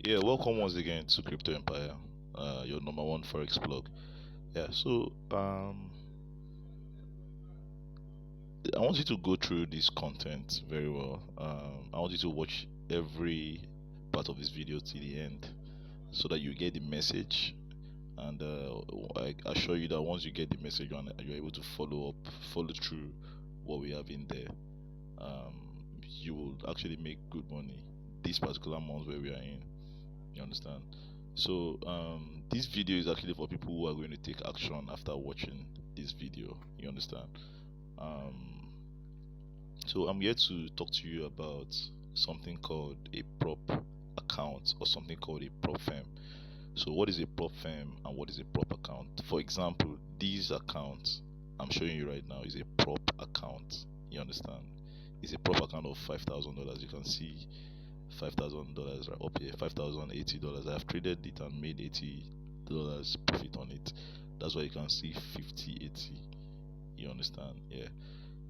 Yeah, welcome once again to Crypto Empire, your number one Forex blog. Yeah, so I want you to go through this content very well. I want you to watch every part of this video till the end so that you get the message. And I assure you that once you get the message and you're able to follow through what we have in there, you will actually make good money this particular month where we are in. You understand? So this video is actually for people who are going to take action after watching this video. You understand? Um, so I'm here to talk to you about something called a prop account or something called a prop firm. So what is a prop firm and what is a prop account? For example, these accounts I'm showing you right now is a prop account. You understand? It's a prop account of $5,000. You can see $5,000 right up here, $5,080. I've traded it and made $80 profit on it. That's why you can see 5080. You understand? Yeah.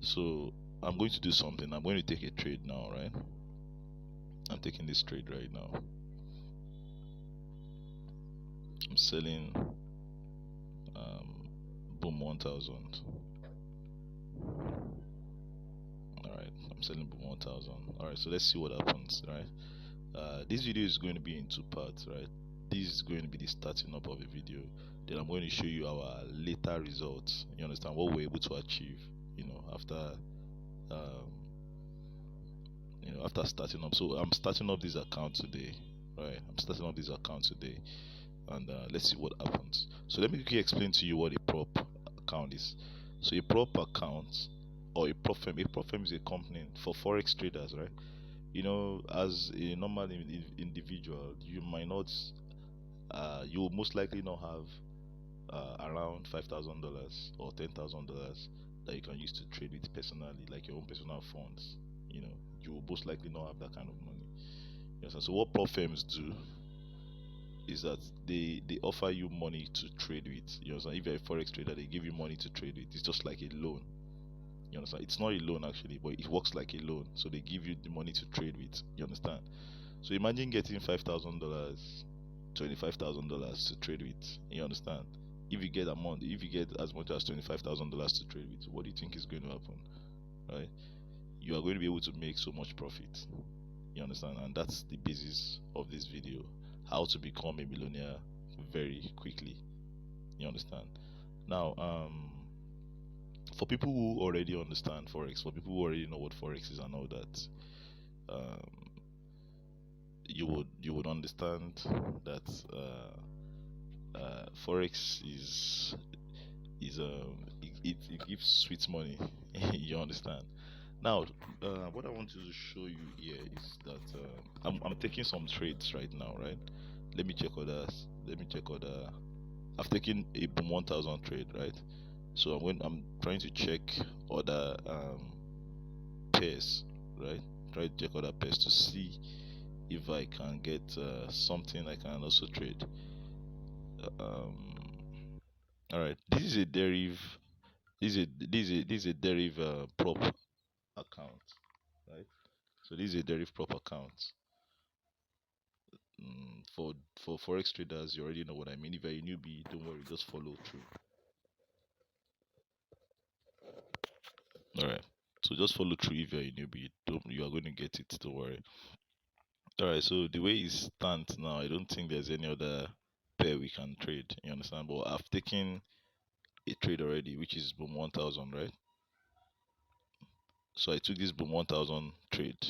So I'm going to do something. I'm going to take a trade now, right? I'm taking this trade right now. I'm selling boom 1000. Alright, I'm selling boom 1000. Alright, so let's see what happens, right? This video is going to be in two parts, right? This is going to be the starting up of the video. Then I'm going to show you our later results. You understand what we're able to achieve, after um, after starting up. So I'm starting up this account today, right? I'm starting up this account today, and let's see what happens. So let me quickly explain to you what a prop account is. So a prop account or a prop firm is a company for forex traders, right? As a normal individual, you might not, you will most likely not have around $5,000 or $10,000 that you can use to trade with personally, like your own personal funds. You will most likely not have that kind of money. Yes, and so what prop firms do is that they offer you money to trade with. You know, so if you're a forex trader, they give you money to trade with. It's just like a loan. You understand? It's not a loan actually, but it works like a loan. So they give you the money to trade with. You understand? So imagine getting $5,000, $25,000 to trade with. You understand? If you get as much as $25,000 to trade with, what do you think is going to happen? Right? You are going to be able to make so much profit. You understand? And that's the basis of this video. How to become a millionaire very quickly. You understand? Now, for people who already understand Forex, for people who already know what Forex is and all that, um, you would understand that Forex is it gives sweet money. You understand? Now, what I want to show you here is that I'm taking some trades right now, right? Let me check others. Let me check other. I've taken a boom 1000 trade, right? So I'm trying to check other pairs, right? Try to check other pairs to see if I can get something I can also trade. All right, this is a deriv. This is a deriv prop account, right? So this is a deriv prop account. For forex traders, you already know what I mean. If you're a newbie, don't worry, just follow through. All right. So just follow through if you're a newbie. You are going to get it. Don't worry. All right. So the way it stands now, I don't think there's any other pair we can trade. You understand? But I've taken a trade already, which is boom 1000, right? So I took this boom 1000 trade.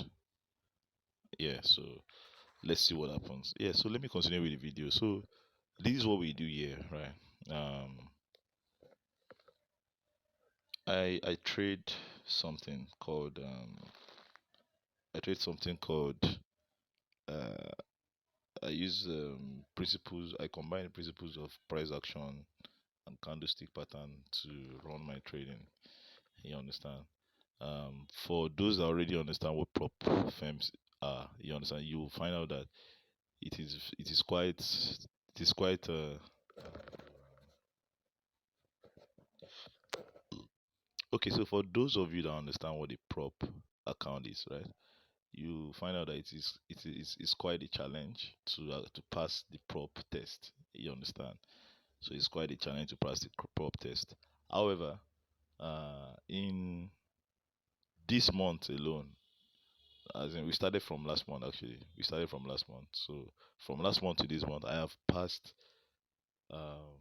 Yeah. So let's see what happens. Yeah. So let me continue with the video. So this is what we do here, right? I trade something called I trade something called uh, I use principles. I combine the principles of price action and candlestick pattern to run my trading. You understand? For those that already understand what prop firms are, you understand. You will find out that it is quite. Okay. So for those of you that understand what a prop account is, right? you find out that it's quite a challenge to pass the prop test. You understand? So it's quite a challenge to pass the prop test. However, in this month alone, as in we started from last month actually, we started from last month. So from last month to this month, I have passed um,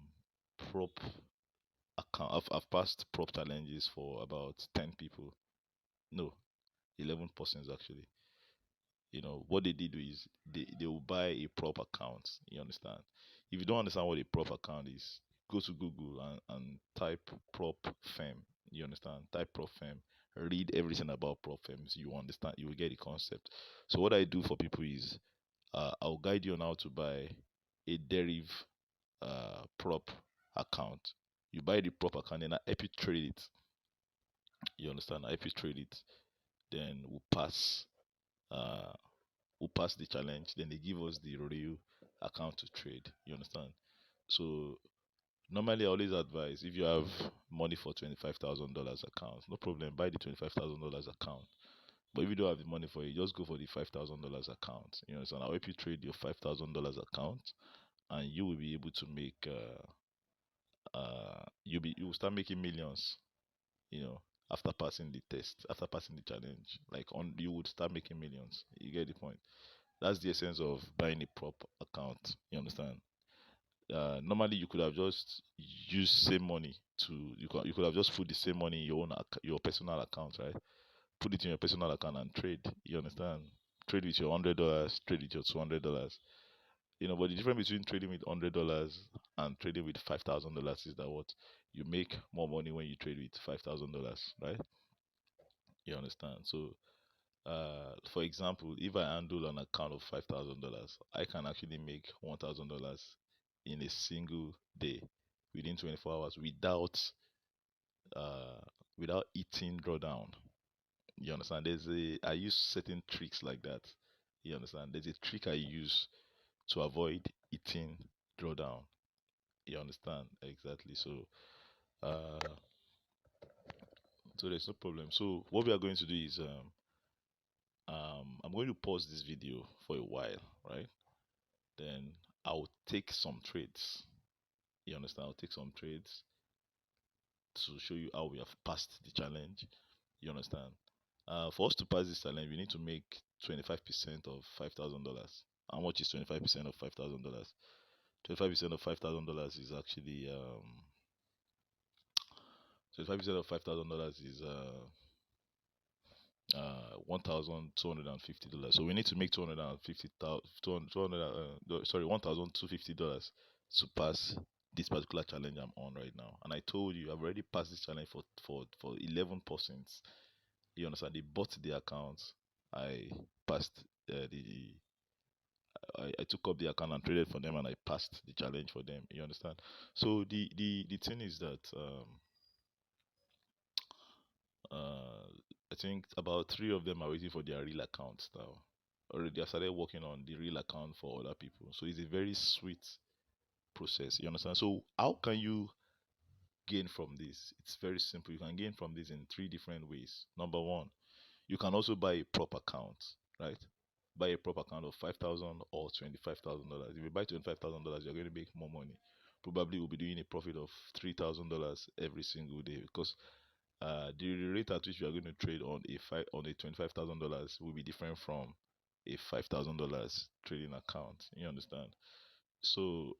prop account. I've passed prop challenges for about 10 people. No, 11 persons actually. What they did is they will buy a prop account. You understand? If you don't understand what a prop account is, go to Google and type prop firm. You understand? Type prop firm. Read everything about prop firms. You understand? You will get the concept. So what I do for people is I'll guide you on how to buy a deriv prop account. You buy the prop account and I help you trade it. You understand? I help you trade it. Then uh we'll pass the challenge. Then they give us the real account to trade. You understand? So normally I always advise if you have money for $25,000 account, no problem, buy the $25,000 account. But if you don't have the money for it, just go for the $5,000 account. You understand? I'll help you trade your $5,000 account, and you will be able to make you will start making millions. You know, after passing the test, after passing the challenge, like on you would start making millions. You get the point? That's the essence of buying a prop account. You understand? Normally you could have just used same money to you could have just put the same money in your own your personal account, right? Put it in your personal account and trade. You understand? Trade with your $100, trade with your $200. But the difference between trading with $100 and trading with $5,000 is that what you make more money when you trade with $5,000, right? You understand? So for example, if I handle an account of $5,000, I can actually make $1,000 in a single day within 24 hours uh, without eating drawdown. You understand? I use certain tricks like that. You understand? There's a trick I use to avoid eating drawdown. You understand? Exactly. Uh, so there's no problem. So what we are going to do is I'm going to pause this video for a while, right? Then I'll take some trades. You understand? I'll take some trades to show you how we have passed the challenge. You understand? For us to pass this challenge, we need to make 25% of $5,000. How much is 25% of $5,000? 25% of $5,000 is actually 25% of $5,000 is $1,250. So we need to make 200 sorry, $1,250 to pass this particular challenge I'm on right now. And I told you I've already passed this challenge for 11%. You understand? They bought the account. I passed the I took up the account and traded for them, and I passed the challenge for them. You understand? So the thing is that uh, I think about three of them are waiting for their real accounts now. Already, I started working on the real account for other people. So it's a very sweet process. You understand? So how can you gain from this? It's very simple. You can gain from this in three different ways. Number one, you can also buy a prop account, right? Buy a prop account of 5,000 or $25,000. If you buy $25,000, you're going to make more money. Probably will be doing a profit of $3,000 every single day, because the rate at which you are going to trade on a $25,000 will be different from a $5,000 trading account. You understand? So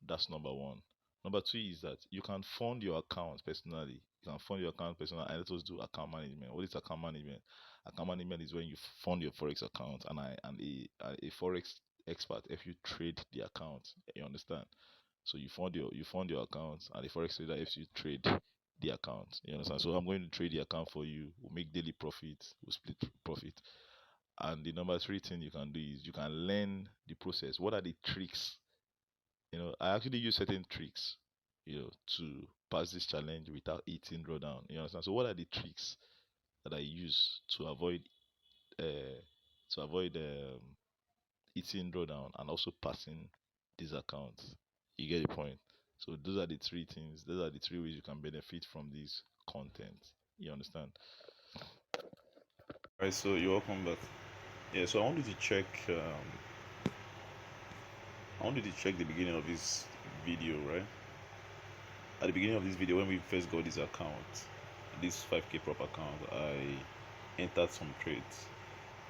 that's number one. Number two is that you can fund your account personally. You can fund your account personally, and let us do account management. What is account management? Account management is when you fund your forex account, and a forex expert if you trade the account. You understand? So you fund your account, and the forex trader helps you trade the account. You understand? So I'm going to trade the account for you. We'll make daily profit. We'll split profit. And the number three thing you can do is you can learn the process. What are the tricks? I actually use certain tricks, to pass this challenge without eating drawdown. You understand? So what are the tricks that I use uh to avoid eating drawdown and also passing these accounts? You get the point. So those are the three things. Those are the three ways you can benefit from this content. You understand? Alright, so you're welcome back. Yeah, so I wanted to check the beginning of this video, right? At the beginning of this video, when we first got this account, this 5k prop account, I entered some trades.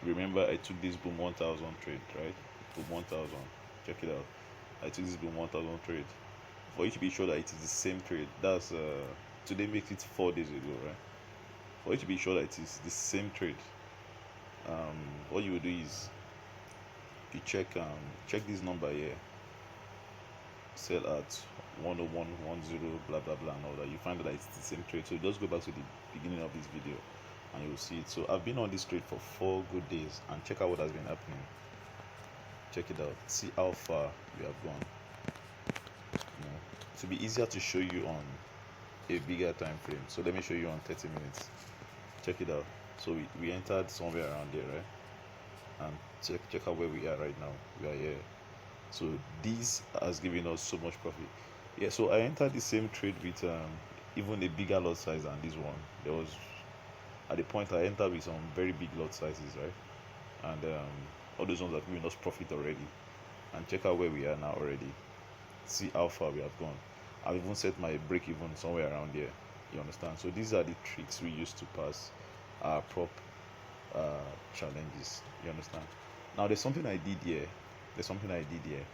Remember, I took this boom 1000 trade, right? Boom 1000. Check it out. I took this boom 1000 trade. For you to be sure that it is the same trade, that's today makes it 4 days ago, right? For you to be sure that it is the same trade, what you will do is you check this number here, sell at 10110 blah blah blah and all that. You find that it's the same trade, so just go back to the beginning of this video and you'll see it. So I've been on this trade for 4 good days, and check out what has been happening. Check it out, see how far we have gone. To be easier to show you on a bigger time frame, so let me show you on 30 minutes. Check it out. So we entered somewhere around there, right? And check out where we are right now. We are here. So this has given us so much profit. Yeah, so I entered the same trade with even a bigger lot size than this one. There was, at the point I entered with some very big lot sizes, right? And all those ones have given us profit already. And check out where we are now already. See how far we have gone. I've even set my break even somewhere around here. You understand? So these are the tricks we use to pass our prop challenges. You understand? Now there's something I did here. There's something I did here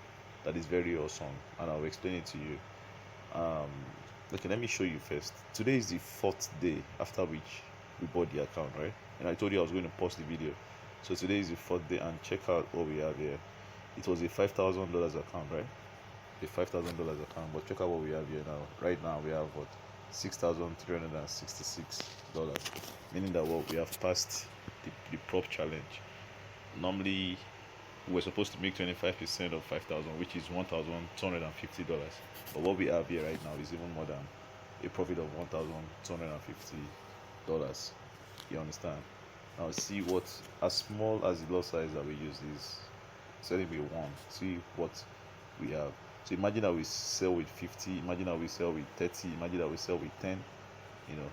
that is very awesome, and I'll explain it to you. Um, okay, let me show you first. Today is the 4th day after which we bought the account, right? And I told you I was going to pause the video. So today is the 4th day, and check out what we have here. It was a $5,000 account, right? A $5,000 account, but check out what we have here now. Right now we have what, $6,366, meaning that what we have passed the prop challenge. Normally we're supposed to make 25% of 5,000, which is $1,250. But what we have here right now is even more than a profit of $1,250. You understand? Now see what, as small as the lot size that we use is, selling with 1. See what we have. So imagine that we sell with 50. Imagine that we sell with 30. Imagine that we sell with 10. You know,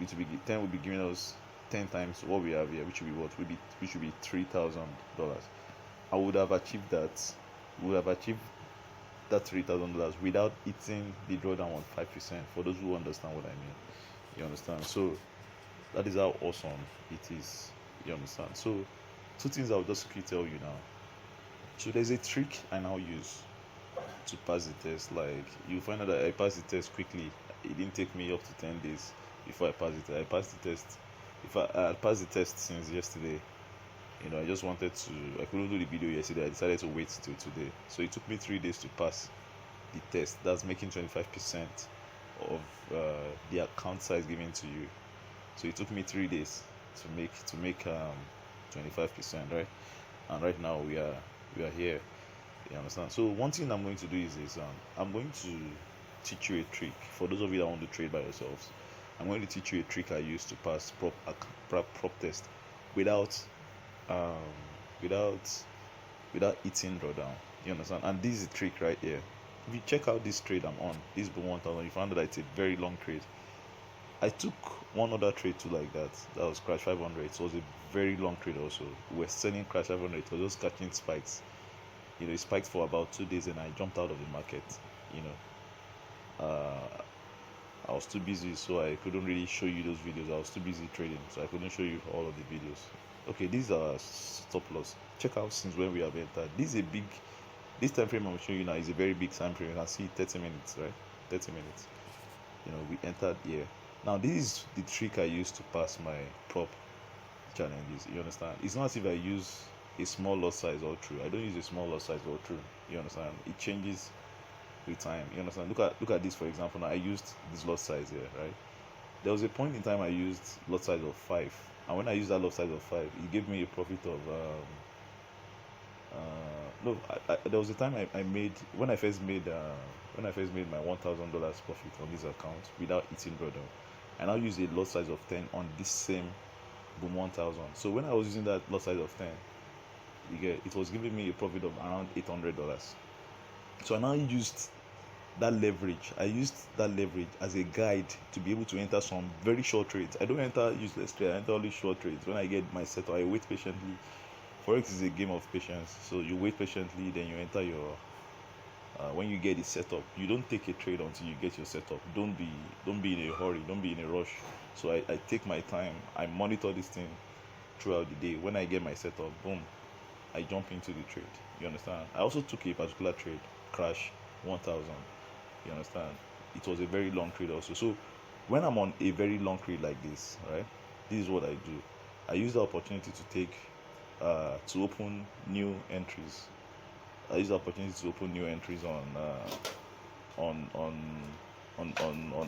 it will be 10 will be giving us 10 times what we have here, which will be what? Which will be $3,000. I would have achieved that. We would have achieved that $3,000 without eating the drawdown on 5%. For those who understand what I mean, you understand. So that is how awesome it is. You understand. So two things I'll just quickly tell you now. So there's a trick I now use to pass the test. Like, you find out that I passed the test quickly. It didn't take me up to 10 days before I passed it. I passed the test. If I passed the test since yesterday, I just wanted to, I couldn't do the video yesterday. I decided to wait till today. So it took me 3 days to pass the test. That's making 25% of the account size given to you. So it took me 3 days to make 25%, right? And right now we are here. You understand? So one thing I'm going to do is I'm going to teach you a trick. For those of you that want to trade by yourselves, I'm going to teach you a trick I use to pass prop test without um, without eating drawdown. You understand? And this is the trick right here. If you check out this trade I'm on, this boom 1000, you find that it's a very long trade. I took one other trade too like that. That was crash 500. It was a very long trade also. We were selling crash 500. It was just catching spikes. It spiked for about 2 days and I jumped out of the market. I was too busy, so I couldn't really show you those videos. I was too busy trading, so I couldn't show you all of the videos. Okay, these are stop loss. Check out since when we have entered. This time frame I'm showing you now is a very big time frame. You can see 30 minutes, right? 30 minutes. We entered here. Now this is the trick I use to pass my prop challenges. You understand? It's not as if I use a small lot size all through. I don't use a small lot size all through. You understand? It changes with time. You understand? Look at this, for example. Now I used this lot size here, right? There was a point in time I used lot size of 5, and when I used that lot size of 5, it gave me a profit of no. There was a time I made, when I first made my $1,000 profit on this account without eating drawdown. I now use a lot size of 10 on this same boom 1000. So when I was using that lot size of 10, it was giving me a profit of around $800. So I now used that leverage. I used that leverage as a guide to be able to enter some very short trades. I don't enter useless trades. I enter only short trades. When I get my setup, I wait patiently. Forex is a game of patience. So you wait patiently, then you enter your. When you get it set up, you don't take a trade until you get your setup. Don't be in a hurry. Don't be in a rush. So I take my time. I monitor this thing throughout the day. When I get my setup, boom, I jump into the trade. You understand? I also took a particular trade, crash 1000. You understand? It was a very long trade also. So when I'm on a very long trade like this, right? This is what I do. I use the opportunity to take to open new entries. I use the opportunity to open new entries on on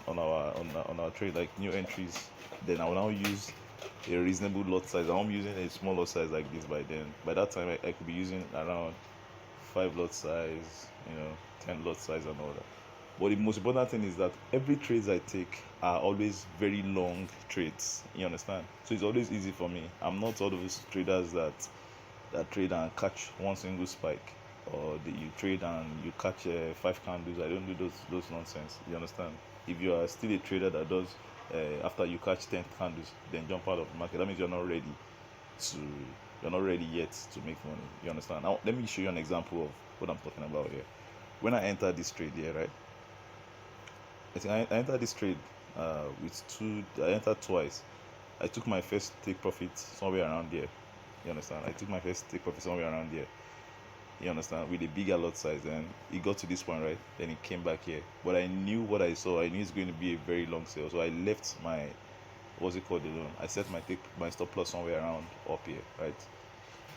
on our trade, like new entries. Then I will now use a reasonable lot size. I'm using a small lot size like this by then. By that time, I could be using around 5 lot size, 10 lot size and all that. But the most important thing is that every trades I take are always very long trades. You understand? So it's always easy for me. I'm not all those traders that trade and catch one single spike, or you trade and you catch 5 candles. I don't do those nonsense. You understand? If you are still a trader that does after you catch 10 candles, then jump out of the market, that means to you're not ready yet to make money. You understand? Now let me show you an example of what I'm talking about here. When I entered this trade here, right? I think I entered this trade with two. I entered twice. I took my first take profit somewhere around there. You understand? I took my first take profit somewhere around there. You understand? With a bigger lot size, and it got to this point, right? Then it came back here. But I knew what I saw. I knew it's going to be a very long sale, so I left my what's it called alone. I set my stop loss somewhere around up here, right?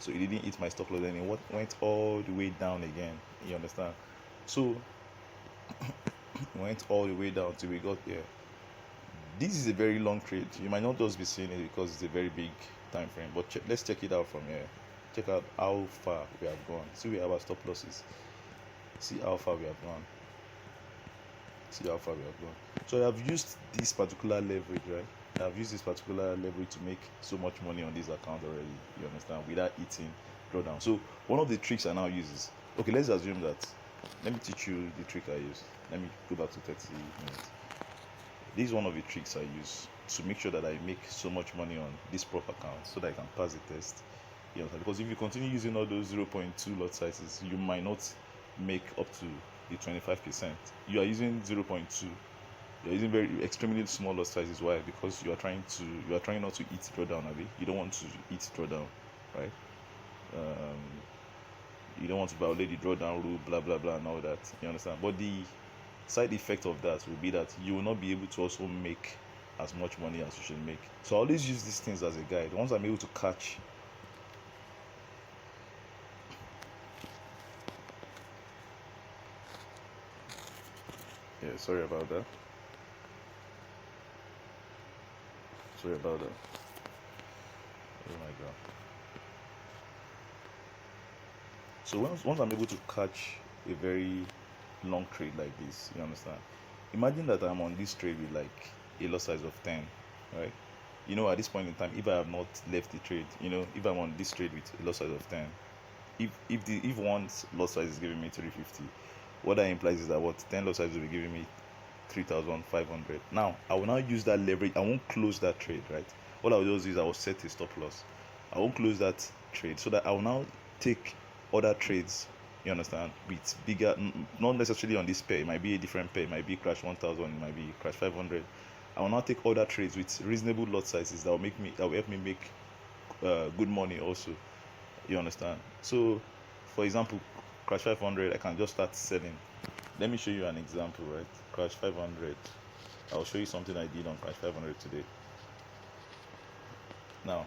So it didn't hit my stop loss, then it went all the way down again. You understand? So it went all the way down till we got here. This is a very long trade. You might not just be seeing it because it's a very big time frame, but let's check it out from here. Check out how far we have gone. See, we have our stop losses. See how far we have gone. See how far we have gone. So I have used this particular leverage, right? I have used this particular leverage to make so much money on this account already. You understand? Without eating drawdown. So one of the tricks I now use is, okay, let's assume that. Let me teach you the trick I use. Let me go back to 30 minutes. This is one of the tricks I use to make sure that I make so much money on this prop account so that I can pass the test. You know, because if you continue using all those 0.2 lot sizes, you might not make up to the 25%. You are using 0.2. You're using very extremely small lot sizes. Why? Because you are trying not to eat drawdown, Abi. You don't want to eat drawdown, right? You don't want to violate the drawdown rule, blah blah blah, and all that. You understand? But the side effect of that will be that you will not be able to also make as much money as you should make. So I always use these things as a guide. Once I'm able to catch sorry about that. Sorry about that. Oh my god. So once I'm able to catch a very long trade like this, you understand? Imagine that I'm on this trade with like a lot size of 10, right? At this point in time, if I have not left the trade, if I'm on this trade with a lot size of 10, if one lot size is giving me 350, what that implies is that what 10 lot size will be giving me 3,500. Now I will now use that leverage. I won't close that trade, right? What I will just use, I will set a stop loss. I won't close that trade, so that I will now take other trades, you understand, with bigger, not necessarily on this pair. It might be a different pair. It might be crash 1000, it might be crash 500. I will now take other trades with reasonable lot sizes that will help me make good money also. You understand? So for example, crash 500, I can just start selling. Let me show you an example, right? Crash 500. I'll show you something I did on crash 500 today. Now,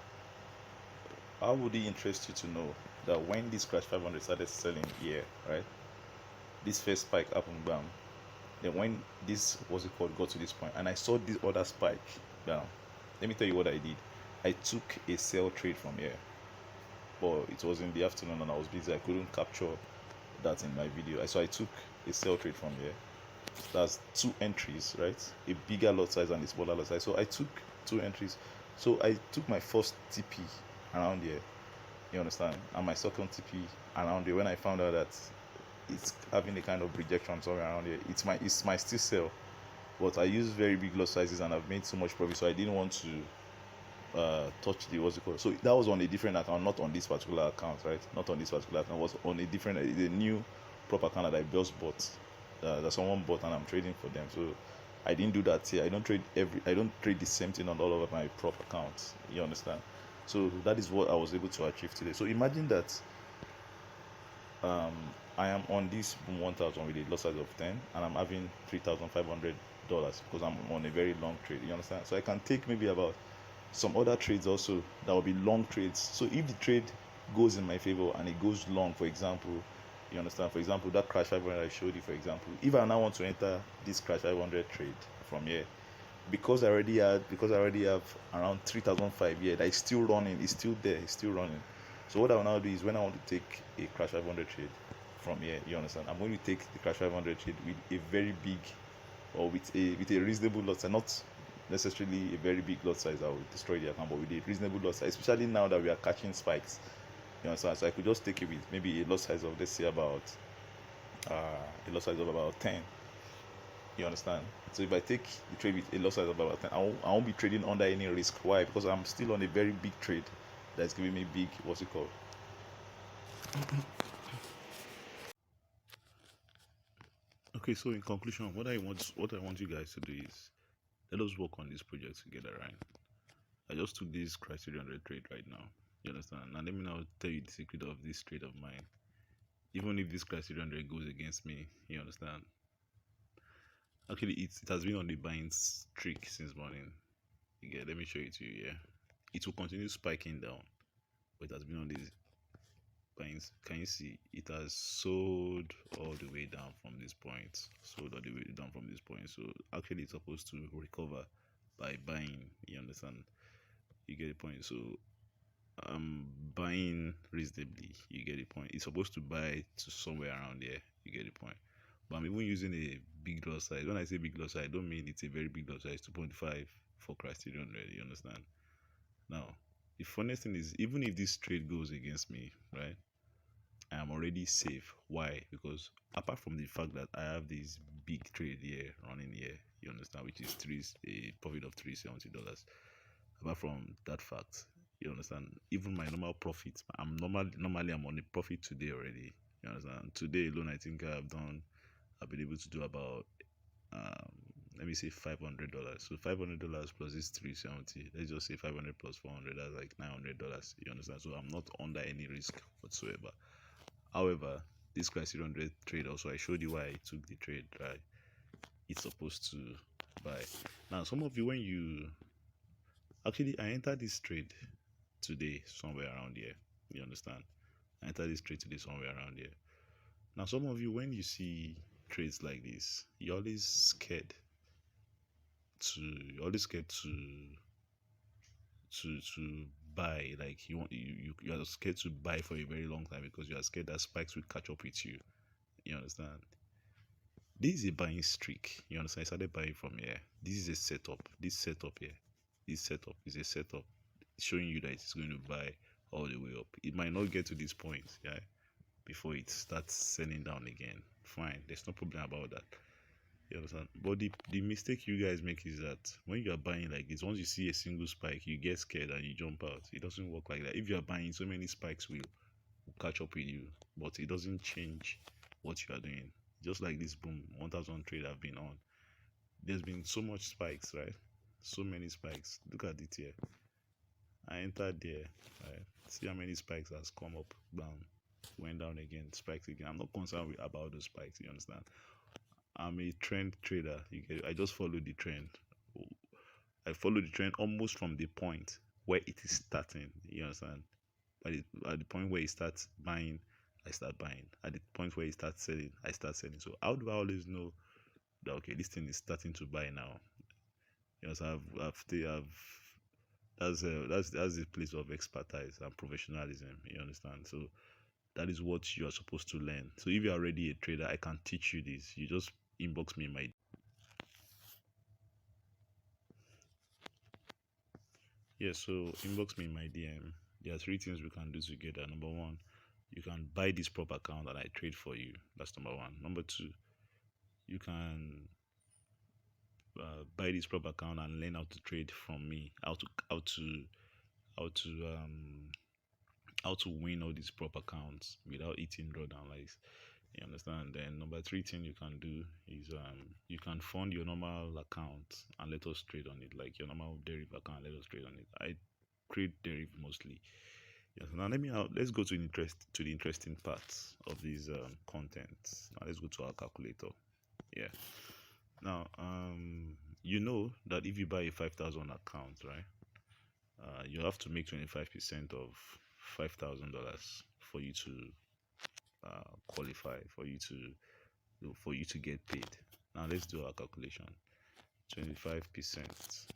how would it interest you to know that when this crash 500 started selling here, right? This first spike happened, bam. Then when this got to this point, and I saw this other spike down. Let me tell you what I did. I took a sell trade from here, but it was in the afternoon and I was busy. I couldn't capture that in my video. So I took a sell trade from here. That's 2 entries, right? A bigger lot size and a smaller lot size. So I took 2 entries. So I took my first TP around here, you understand, and my second TP around here when I found out that it's having a kind of rejection somewhere around here. It's my still sell, but I use very big lot sizes and I've made so much profit, so I didn't want to touch the what's it called. So that was on a different account, not on this particular account, right? Not on this particular account. It was on a different, the new prop account that I just bought, that someone bought, and I'm trading for them. So I didn't do that here. I don't trade the same thing on all of my prop accounts. You understand? So that is what I was able to achieve today. So imagine that um, I am on this 1,000 with a lot size of 10, and I'm having $3,500 because I'm on a very long trade. You understand? So I can take maybe about some other trades also that will be long trades. So if the trade goes in my favor and it goes long, for example, you understand? For example, that crash 500 I showed you, for example, if I now want to enter this crash 500 trade from here, because I already have around 3,005 here that is still running, it's still there, it's still running. So what I will now do is when I want to take a crash 500 trade from here, you understand? I'm going to take the crash 500 trade with a very big, or with a reasonable lot size, not necessarily a very big lot size that will destroy the account, but with a reasonable lot size, especially now that we are catching spikes. You know, so I could just take it with maybe a lot size of, let's say, about a lot size of about 10. You understand? So if I take the trade with a lot size of about 10, I won't be trading under any risk. Why? Because I'm still on a very big trade that's giving me big, what's it called? Okay, so in conclusion, what I want you guys to do is let us work on this project together, right? I just took this criterion trade right now. You understand? Now let me now tell you the secret of this trade of mine. Even if this criterion goes against me, you understand? Actually, it has been on the buying streak since morning. Again, let me show it to you. Yeah, it will continue spiking down, but it has been on this buying. Can you see? It has sold all the way down from this point. Sold all the way down from this point. So actually, it's supposed to recover by buying. You understand? You get the point. So buying reasonably. You get the point. It's supposed to buy to somewhere around there. You get the point. But I'm even using a big lot size. When I say big lot size, I don't mean it's a very big lot size. 2.5 for criterion already. You understand? Now, the funniest thing is, even if this trade goes against me, right? I am already safe. Why? Because apart from the fact that I have this big trade here running here, you understand, which is a profit of $370. Apart from that fact, you understand, even my normal profit, normally I'm on a profit today already. You understand? Today alone, I think I've been able to do about um let me say $500. So $500 plus this 370. Let's just say 500 plus 400. That's like $900. You understand? So I'm not under any risk whatsoever. However, this criterion trade also, I showed you why I took the trade, right? It's supposed to buy. Now, some of you, when you actually, I entered this trade today somewhere around here. You understand? I entered this trade today somewhere around here. Now, some of you, when you see trades like this, you're always scared to buy. Like you are scared to buy for a very long time because you are scared that spikes will catch up with you. You understand? This is a buying streak. You understand? I started buying from here. This is a setup. This setup is a setup showing you that it's going to buy all the way up. It might not get to this point, yeah, before it starts selling down again. Fine, there's no problem about that. You understand? But the mistake you guys make is that when you are buying like this, once you see a single spike, you get scared and you jump out. It doesn't work like that. If you are buying, so many spikes will catch up with you, but it doesn't change what you are doing. Just like this boom 1000 trade I've been on, there's been so much spikes, right? So many spikes. Look at it here. I entered there, right? See how many spikes has come up, down, went down again, spikes again. I'm not concerned about those spikes. You understand? I'm a trend trader. I just follow the trend. I follow the trend almost from the point where it is starting. You understand? At the point where it starts buying, I start buying. At the point where it starts selling, I start selling. So how do I always know that okay, this thing is starting to buy now? You know, so that's the place of expertise and professionalism. You understand? So that is what you are supposed to learn. So if you are already a trader, I can teach you this. You just inbox me my yeah. So inbox me my DM. There are three things we can do together. Number one, You can buy this prop account and I trade for you. That's number one. Number two, you can buy this prop account and learn how to trade from me. How to um how to win all these prop accounts without eating drawdown likes. You understand? Then number three thing you can do is you can fund your normal account and let us trade on it, like your normal derivative account. Let us trade on it. I trade derivative mostly. Yes. Now let's go to the interesting parts of these contents. Now let's go to our calculator. Yeah. Now you know that if you buy a 5,000 account, right? You have to make 25% of $5,000 for you to qualify for you to get paid. Now let's do our calculation. 25%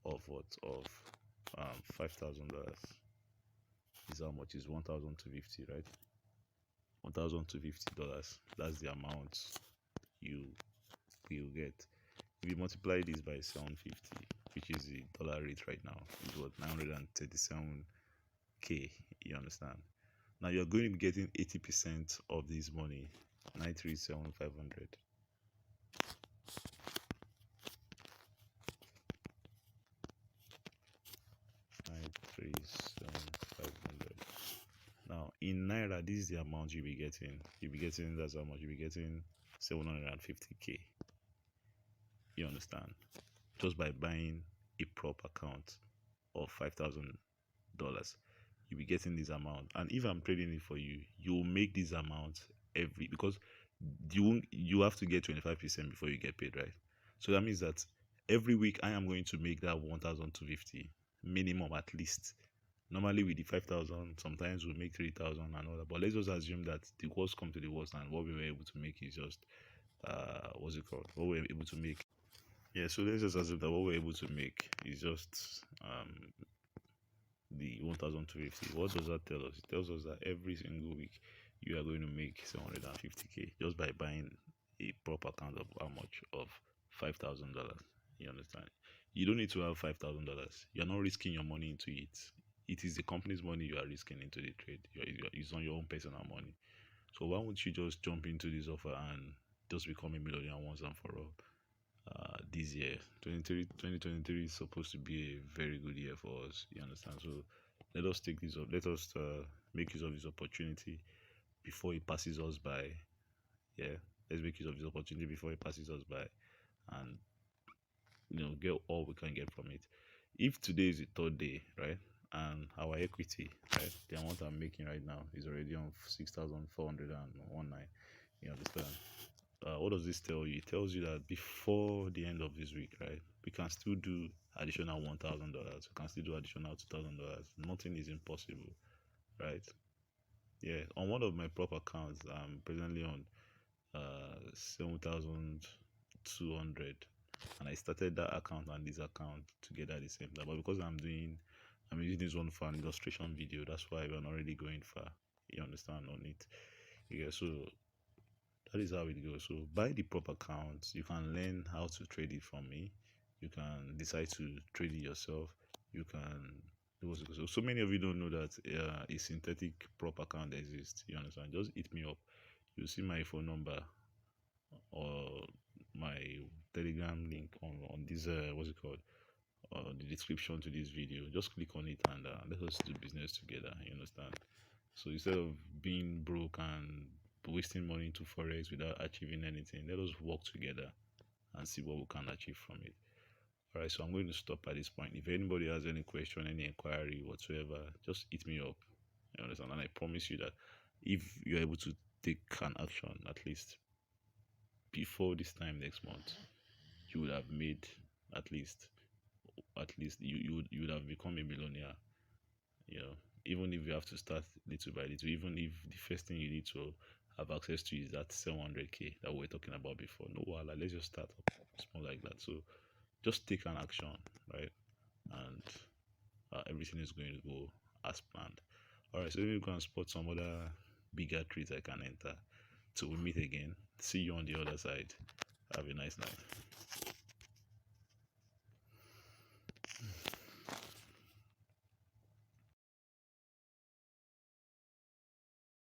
of what of $5,000 is how much? Is 1,250, right? $1,250. That's the amount you will get. If you multiply this by 750, which is the dollar rate right now, is what 937k. You understand? Now you're going to be getting 80% of this money, 937,500. 937,500. Now in naira, this is the amount you'll be getting. You'll be getting, that's how much you'll be getting, 750k. You understand? Just by buying a prop account of $5,000, you'll be getting this amount. And if I'm trading it for you, you'll make this amount because you have to get 25% before you get paid, right? So that means that every week I am going to make that 1,250 minimum at least. Normally with the 5,000, sometimes we'll make 3,000 and all that. But let's just assume that the worst come to the worst, and what we were able to make is just what's it called? What we're able to make. Yeah, so let's just assume that what we're able to make is just the 1,250. What does that tell us? It tells us that every single week you are going to make 750k just by buying a proper account of how much? Of $5,000. You understand? You don't need to have $5,000. You're not risking your money into it. It is the company's money you are risking into the trade. It's on your own personal money. So why won't you just jump into this offer and just become a millionaire once and for all? This year 2023 is supposed to be a very good year for us. You understand? So let us take this up. Let us make use of this opportunity before it passes us by. Yeah, let's make use of this opportunity before it passes us by, and get all we can get from it. If today is the third day, right, and our equity, right, the amount I'm making right now is already on 6,419. You understand? What does this tell you? It tells you that before the end of this week, right, we can still do additional $1,000. We can still do additional $2,000. Nothing is impossible, right? Yeah. On one of my prop accounts, I'm presently on 7,200, and I started that account and this account together at the same time. But because I'm using this one for an illustration video, that's why we're not really going far. You understand on it? Yeah. So that is how it goes. So buy the proper account. You can learn how to trade it from me. You can decide to trade it yourself. You can do so many of you don't know that a synthetic prop account exists. You understand? Just hit me up. You'll see my phone number or my telegram link on this what's it called, the description to this video. Just click on it and let us do business together. You understand? So instead of being broke and wasting money into Forex without achieving anything, let us work together and see what we can achieve from it. Alright, so I'm going to stop at this point. If anybody has any question, any inquiry whatsoever, just hit me up. You understand? And I promise you that if you're able to take an action at least before this time next month, you would have made at least you would have become a millionaire. Even if you have to start little by little, even if the first thing you need to have access to is that 700k that we were talking about before, no wala, let's just start up small like that. So just take an action, right? And everything is going to go as planned. All right, so let me go and spot some other bigger trees I can enter till we meet again. See you on the other side. Have a nice night.